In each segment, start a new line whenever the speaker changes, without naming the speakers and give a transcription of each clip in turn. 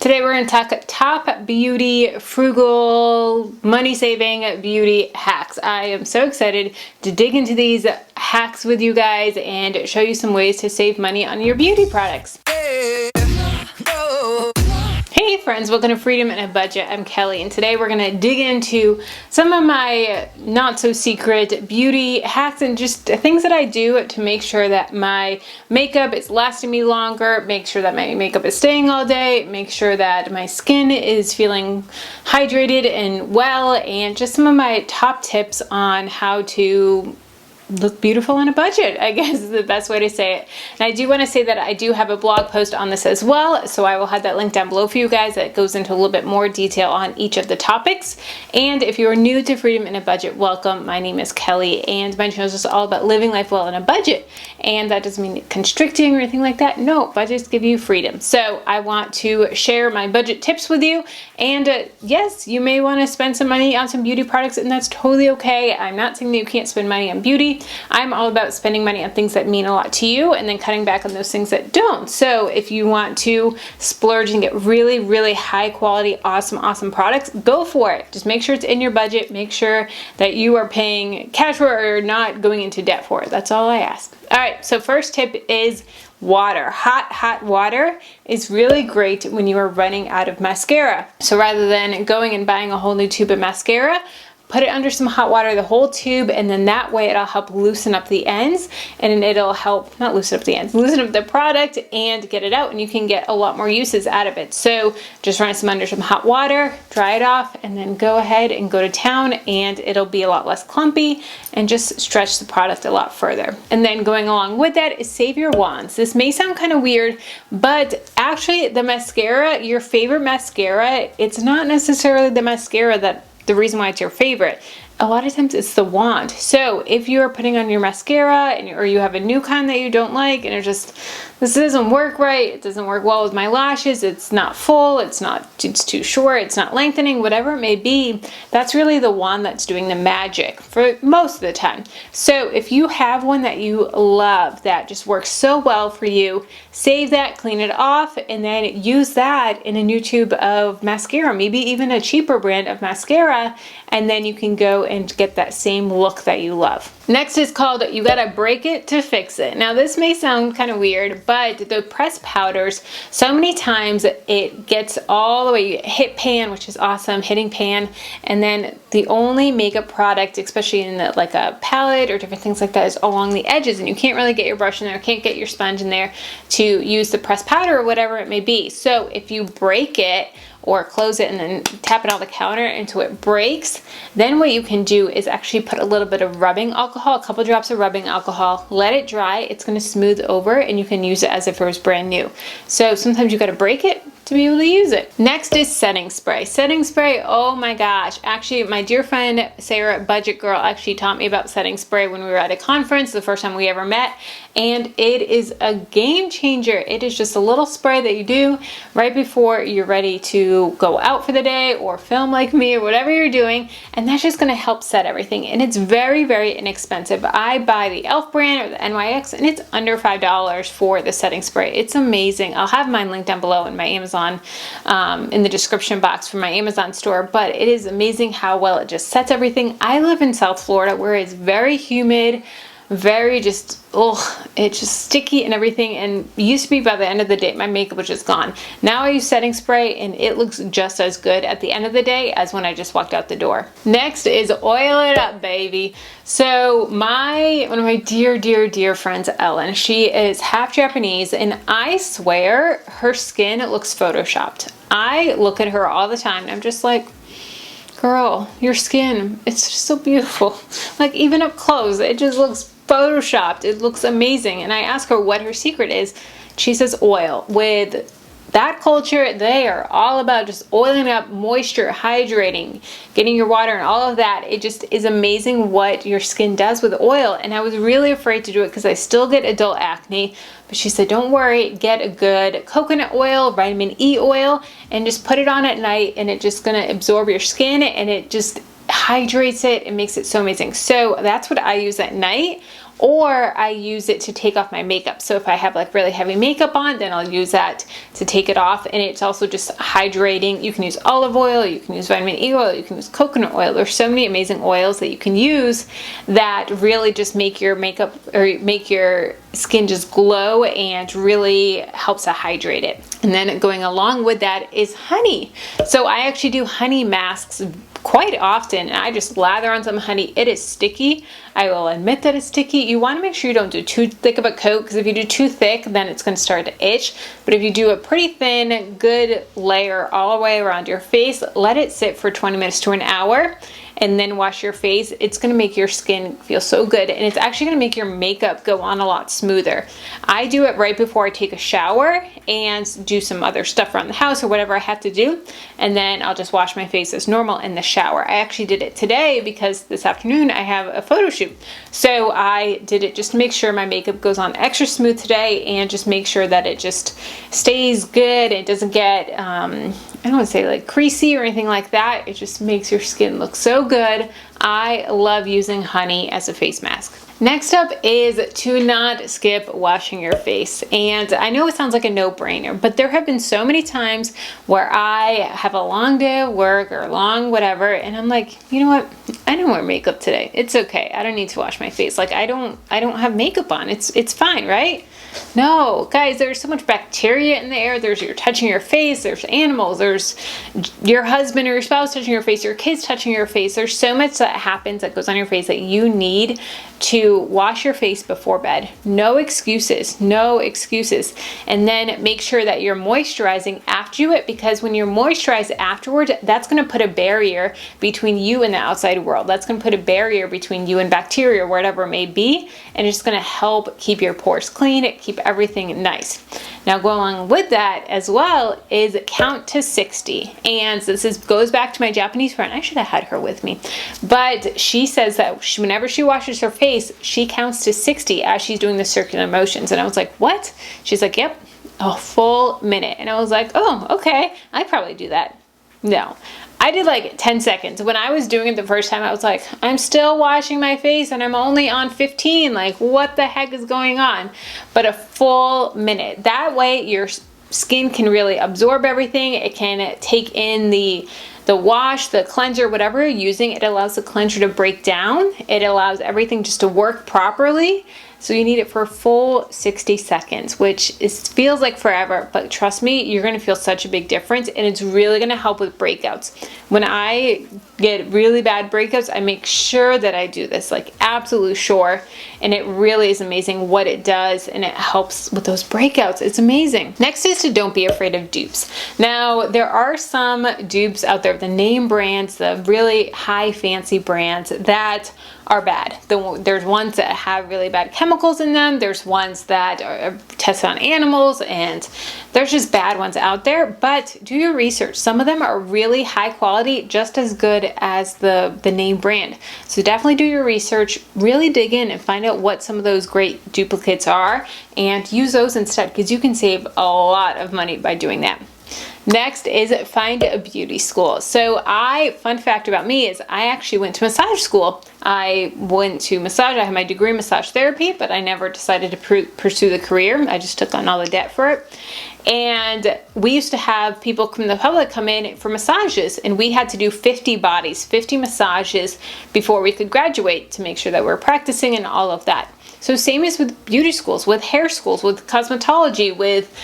Today we're going to talk top beauty, frugal, money-saving beauty hacks. I am so excited to dig into these hacks with you guys and show you some ways to save money on your beauty products. Hey friends, welcome to Freedom in a Budget. I'm Kelly, and today we're going to dig into some of my not so secret beauty hacks and just things that I do to make sure that my makeup is lasting me longer, make sure that my makeup is staying all day, make sure that my skin is feeling hydrated and well, and just some of my top tips on how to look beautiful on a budget, I guess is the best way to say it. And I do want to say that I do have a blog post on this as well, so I will have that link down below for you guys that goes into a little bit more detail on each of the topics. And if you are new to Freedom in a Budget, welcome. My name is Kelly, and my channel is just all about living life well on a budget. And that doesn't mean constricting or anything like that. No, budgets give you freedom. So I want to share my budget tips with you. And yes, you may want to spend some money on some beauty products, and that's totally okay. I'm not saying that you can't spend money on beauty. I'm all about spending money on things that mean a lot to you and then cutting back on those things that don't. So if you want to splurge and get really, really high quality, awesome products, go for it. Just make sure it's in your budget. Make sure that you are paying cash for it or not going into debt for it. That's all I ask. All right, so first tip is water. Hot water is really great when you are running out of mascara. So rather than going and buying a whole new tube of mascara, put it under some hot water, the whole tube, and then that way it'll help loosen up the ends, and it'll help, not loosen up the ends, loosen up the product and get it out, and you can get a lot more uses out of it. So just run some under some hot water, dry it off, and then go ahead and go to town, and it'll be a lot less clumpy and just stretch the product a lot further. And then going along with that is save your wands. This may sound kind of weird, but actually the mascara, your favorite mascara, it's not necessarily the mascara that the reason why it's your favorite. A lot of times it's the wand. So if you are putting on your mascara or you have a new kind that you don't like and this doesn't work right, it doesn't work well with my lashes, it's not full, it's too short, it's not lengthening, whatever it may be, that's really the wand that's doing the magic for most of the time. So if you have one that you love that just works so well for you, save that, clean it off, and then use that in a new tube of mascara, maybe even a cheaper brand of mascara, and then you can go and get that same look that you love. Next is called You Gotta Break It to Fix It. Now this may sound kind of weird, but the pressed powders, so many times it gets all the way, you hit pan, which is awesome, hitting pan, and then the only makeup product, especially in like a palette or different things like that, is along the edges, and you can't really get your brush in there, can't get your sponge in there to use the pressed powder or whatever it may be. So if you break it, or close it and then tap it on the counter until it breaks, then what you can do is actually put a little bit of rubbing alcohol, a couple drops of rubbing alcohol, let it dry, it's going to smooth over, and you can use it as if it was brand new. So sometimes you got to break it to be able to use it. Next is setting spray. Setting spray, oh my gosh. Actually, my dear friend Sarah, Budget Girl, actually taught me about setting spray when we were at a conference, the first time we ever met, and it is a game changer. It is just a little spray that you do right before you're ready to go out for the day or film like me or whatever you're doing, and that's just going to help set everything. And it's very, very inexpensive. I buy the e.l.f. brand or the NYX, and it's under $5 for the setting spray. It's amazing. I'll have mine linked down below in my Amazon in the description box for my Amazon store, but it is amazing how well it just sets everything. I live in South Florida where it's very humid, very just, it's just sticky and everything, and used to be by the end of the day my makeup was just gone. Now I use setting spray and it looks just as good at the end of the day as when I just walked out the door. Next is oil it up, baby. So one of my dear friends, Ellen, she is half Japanese, and I swear her skin looks photoshopped. I look at her all the time and I'm just like, girl, your skin, it's just so beautiful. Like even up close, it just looks photoshopped. It looks amazing. And I ask her what her secret is. She says oil. With that culture, they are all about just oiling up, moisture, hydrating, getting your water and all of that. It just is amazing what your skin does with oil. And I was really afraid to do it because I still get adult acne. But she said, don't worry, get a good coconut oil, vitamin E oil, and just put it on at night, and it's just gonna absorb your skin, and it just hydrates it and makes it so amazing. So that's what I use at night or I use it to take off my makeup. So if I have like really heavy makeup on, then I'll use that to take it off. And it's also just hydrating. You can use olive oil, you can use vitamin E oil, you can use coconut oil. There's so many amazing oils that you can use that really just make your makeup or make your skin just glow and really helps to hydrate it. And then going along with that is honey. So I actually do honey masks quite often, and I just lather on some honey. It is sticky. I will admit that it's sticky. You want to make sure you don't do too thick of a coat, because if you do too thick, then it's going to start to itch. But if you do a pretty thin, good layer all the way around your face, let it sit for 20 minutes to an hour, and then wash your face. It's going to make your skin feel so good, and it's actually going to make your makeup go on a lot smoother. I do it right before I take a shower and do some other stuff around the house or whatever I have to do, and then I'll just wash my face as normal in the shower. I actually did it today because this afternoon I have a photo shoot. So I did it just to make sure my makeup goes on extra smooth today, and just make sure that it just stays good. It doesn't get, I don't want to say like creasy or anything like that. It just makes your skin look so good. I love using honey as a face mask. Next up is to not skip washing your face. And I know it sounds like a no-brainer, but there have been so many times where I have a long day of work or long whatever, and I'm like, you know what? I don't wear makeup today. It's okay. I don't need to wash my face. Like I don't have makeup on. It's fine, right? No, guys, there's so much bacteria in the air. You're touching your face, there's animals, there's your husband or your spouse touching your face, your kids touching your face. There's so much that happens that goes on your face that you need to wash your face before bed. No excuses, no excuses. And then make sure that you're moisturizing after you do it, because when you're moisturized afterwards, that's going to put a barrier between you and the outside world. That's going to put a barrier between you and bacteria or whatever it may be, and it's going to help keep your pores clean, keep everything nice. Now, go along with that as well is count to 60. And goes back to my Japanese friend. I should have had her with me. But she says that whenever she washes her face, she counts to 60 as she's doing the circular motions. And I was like, what? She's like, yep, a full minute. And I was like, oh, okay. I probably do that. No. I did like 10 seconds. When I was doing it the first time, I was like, I'm still washing my face and I'm only on 15. Like, what the heck is going on? But a full minute. That way your skin can really absorb everything. It can take in the wash, the cleanser, whatever you're using. It allows the cleanser to break down. It allows everything just to work properly. So you need it for a full 60 seconds, which feels like forever, but trust me, you're going to feel such a big difference, and it's really going to help with breakouts. When I get really bad breakouts, I make sure that I do this, like absolutely sure, and it really is amazing what it does, and it helps with those breakouts. It's amazing. Next is to don't be afraid of dupes. Now, there are some dupes out there, the name brands, the really high fancy brands that are bad. There's ones that have really bad chemicals in them. There's ones that are tested on animals, and there's just bad ones out there. But do your research. Some of them are really high quality, just as good as the name brand. So definitely do your research, really dig in and find out what some of those great duplicates are, and use those instead, because you can save a lot of money by doing that. Next is find a beauty school. So fun fact about me is I actually went to massage school. I went to massage. I have my degree in massage therapy, but I never decided to pursue the career. I just took on all the debt for it. And we used to have people from the public come in for massages, and we had to do 50 bodies, 50 massages before we could graduate to make sure that we're practicing and all of that. So same as with beauty schools, with hair schools, with cosmetology, with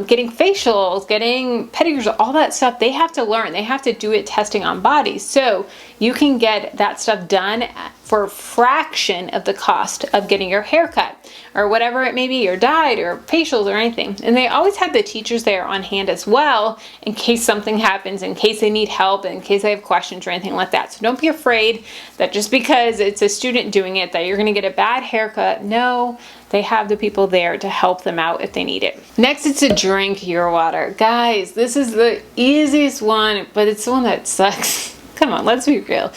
getting facials, getting pedicures, all that stuff, they have to learn. They have to do it testing on bodies. So you can get that stuff done for a fraction of the cost of getting your hair cut or whatever it may be, or dyed or facials or anything. And they always have the teachers there on hand as well in case something happens, in case they need help, in case they have questions or anything like that. So don't be afraid that just because it's a student doing it that you're going to get a bad haircut. No, they have the people there to help them out if they need it. Next, it's to drink your water. Guys, this is the easiest one, but it's the one that sucks. Come on, let's be real.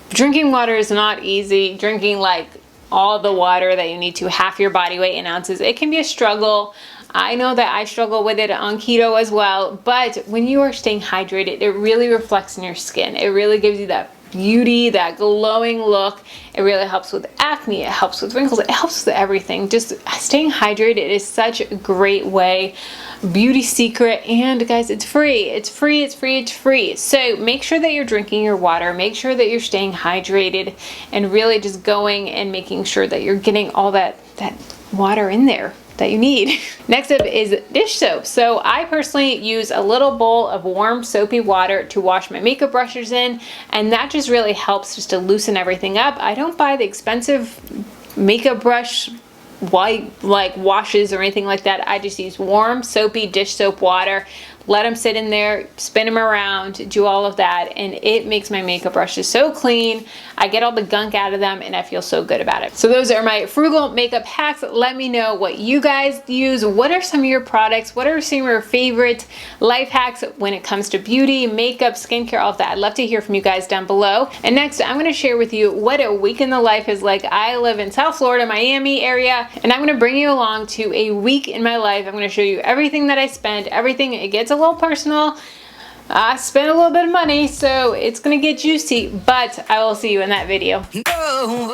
Drinking water is not easy. Drinking like all the water that you need to, half your body weight in ounces, it can be a struggle. I know that I struggle with it on keto as well, but when you are staying hydrated, it really reflects in your skin. It really gives you that beauty, that glowing look. It really helps with acne, it helps with wrinkles, it helps with everything. Just staying hydrated is such a great way. Beauty secret, and guys, it's free. It's free, it's free, it's free. So make sure that you're drinking your water, make sure that you're staying hydrated, and really just going and making sure that you're getting all that water in there that you need. Next up is dish soap. So I personally use a little bowl of warm soapy water to wash my makeup brushes in, and that just really helps just to loosen everything up. I don't buy the expensive makeup brush white like washes or anything like that. I just use warm soapy dish soap water, let them sit in there, spin them around, do all of that, and it makes my makeup brushes so clean. I get all the gunk out of them and I feel so good about it. So those are my frugal makeup hacks. Let me know what you guys use. What are some of your products? What are some of your favorite life hacks when it comes to beauty, makeup, skincare, all of that? I'd love to hear from you guys down below. And next, I'm gonna share with you what a week in the life is like. I live in South Florida, Miami area, and I'm gonna bring you along to a week in my life. I'm gonna show you everything that I spend, everything. It gets a little personal. I spent a little bit of money, so it's gonna get juicy, but I will see you in that video.
No.